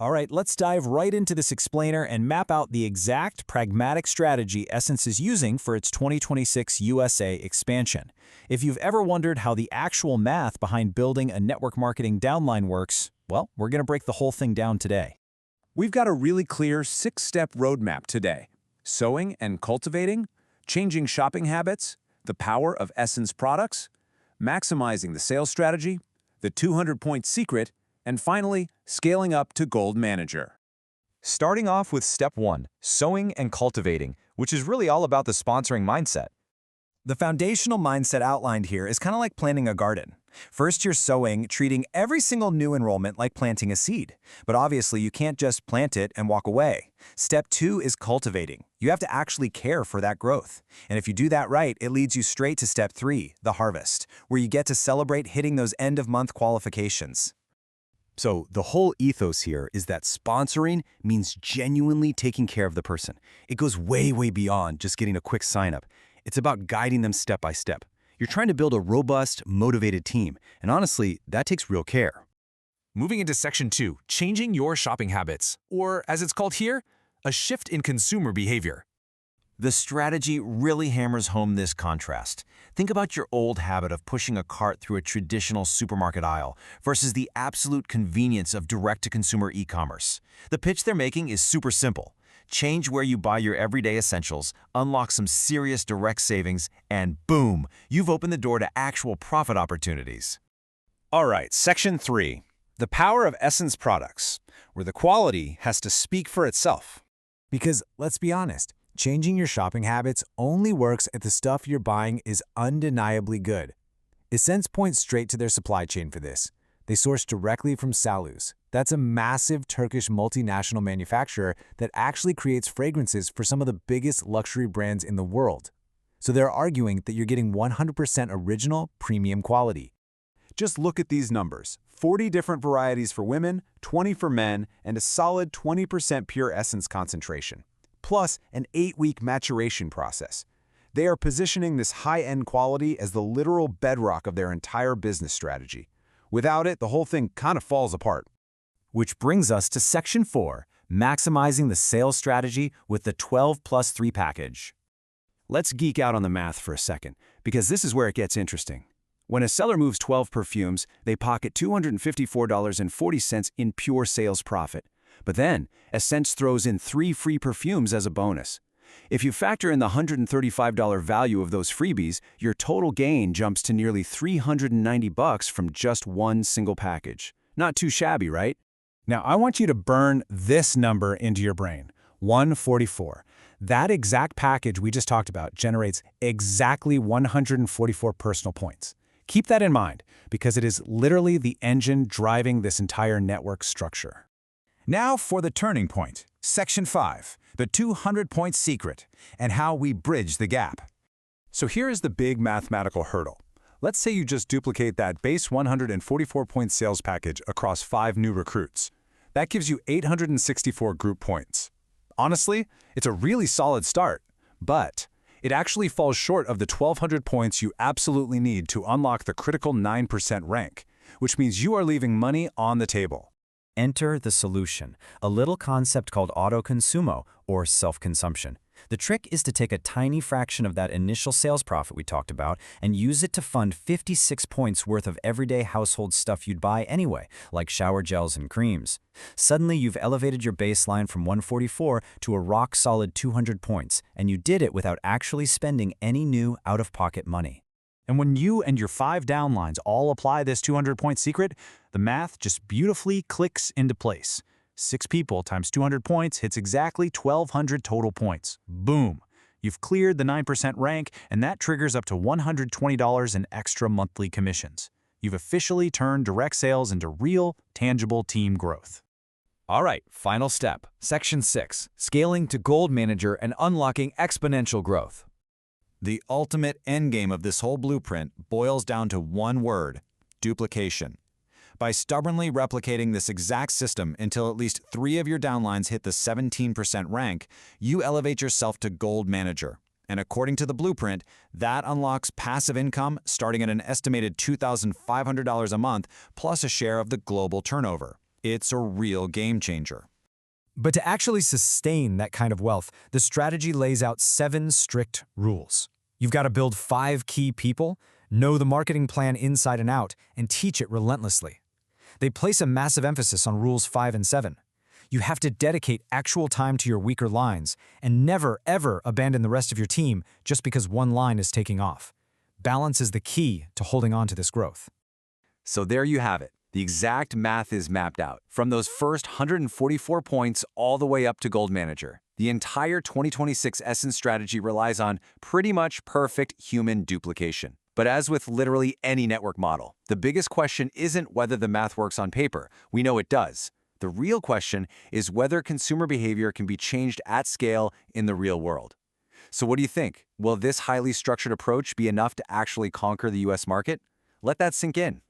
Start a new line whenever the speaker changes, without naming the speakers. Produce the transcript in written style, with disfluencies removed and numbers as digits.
All right, let's dive right into this explainer and map out the exact pragmatic strategy Essence is using for its 2026 USA expansion. If you've ever wondered how the actual math behind building a network marketing downline works, well, we're going to break the whole thing down today.
We've got a really clear 6-step roadmap today. Sowing and cultivating, changing shopping habits, the power of Essence products, maximizing the sales strategy, the 200-point secret, and finally, scaling up to Gold Manager.
Starting off with step 1, sowing and cultivating, which is really all about the sponsoring mindset.
The foundational mindset outlined here is kind of like planting a garden. First, you're sowing, treating every single new enrollment like planting a seed. But obviously, you can't just plant it and walk away. Step 2 is cultivating. You have to actually care for that growth. And if you do that right, it leads you straight to step 3, the harvest, where you get to celebrate hitting those end-of-month qualifications.
So the whole ethos here is that sponsoring means genuinely taking care of the person. It goes way, way beyond just getting a quick sign-up. It's about guiding them step by step. You're trying to build a robust, motivated team, and honestly, that takes real care.
Moving into Section 2, changing your shopping habits, or as it's called here, a shift in consumer behavior.
The strategy really hammers home this contrast. Think about your old habit of pushing a cart through a traditional supermarket aisle versus the absolute convenience of direct-to-consumer e-commerce. The pitch they're making is super simple. Change where you buy your everyday essentials, unlock some serious direct savings, and boom, you've opened the door to actual profit opportunities.
All right, Section 3, the power of Essence products, where the quality has to speak for itself. Because let's be honest, changing your shopping habits only works if the stuff you're buying is undeniably good. Essence points straight to their supply chain for this. They source directly from Salus. That's a massive Turkish multinational manufacturer that actually creates fragrances for some of the biggest luxury brands in the world. So they're arguing that you're getting 100% original, premium quality.
Just look at these numbers. 40 different varieties for women, 20 for men, and a solid 20% pure Essence concentration, plus an 8-week maturation process. They are positioning this high-end quality as the literal bedrock of their entire business strategy. Without it, the whole thing kind of falls apart.
Which brings us to Section 4, maximizing the sales strategy with the 12+3 package.
Let's geek out on the math for a second, because this is where it gets interesting. When a seller moves 12 perfumes, they pocket $254.40 in pure sales profit. But then, Essence throws in 3 free perfumes as a bonus. If you factor in the $135 value of those freebies, your total gain jumps to nearly $390 from just one single package. Not too shabby, right?
Now, I want you to burn this number into your brain, 144. That exact package we just talked about generates exactly 144 personal points. Keep that in mind, because it is literally the engine driving this entire network structure. Now for the turning point, Section 5, the 200-point secret, and how we bridge the gap. So here is the big mathematical hurdle. Let's say you just duplicate that base 144-point sales package across 5 new recruits. That gives you 864 group points. Honestly, it's a really solid start, but it actually falls short of the 1,200 points you absolutely need to unlock the critical 9% rank, which means you are leaving money on the table.
Enter the solution, a little concept called autoconsumo, or self-consumption. The trick is to take a tiny fraction of that initial sales profit we talked about and use it to fund 56 points worth of everyday household stuff you'd buy anyway, like shower gels and creams. Suddenly, you've elevated your baseline from 144 to a rock-solid 200 points, and you did it without actually spending any new out-of-pocket money.
And when you and your 5 downlines all apply this 200-point secret, the math just beautifully clicks into place. 6 people times 200 points hits exactly 1,200 total points. Boom! You've cleared the 9% rank, and that triggers up to $120 in extra monthly commissions. You've officially turned direct sales into real, tangible team growth.
All right, final step, Section 6, scaling to Gold Manager and unlocking exponential growth.
The ultimate endgame of this whole blueprint boils down to one word: duplication. By stubbornly replicating this exact system until at least 3 of your downlines hit the 17% rank, you elevate yourself to Gold Manager. And according to the blueprint, that unlocks passive income starting at an estimated $2,500 a month plus a share of the global turnover.
It's a real game changer.
But to actually sustain that kind of wealth, the strategy lays out 7 strict rules. You've got to build 5 key people, know the marketing plan inside and out, and teach it relentlessly. They place a massive emphasis on rules 5 and 7. You have to dedicate actual time to your weaker lines and never, ever abandon the rest of your team just because one line is taking off. Balance is the key to holding on to this growth.
So there you have it. The exact math is mapped out, from those first 144 points all the way up to Gold Manager. The entire 2026 Essence strategy relies on pretty much perfect human duplication. But as with literally any network model, the biggest question isn't whether the math works on paper. We know it does. The real question is whether consumer behavior can be changed at scale in the real world. So what do you think? Will this highly structured approach be enough to actually conquer the US market? Let that sink in.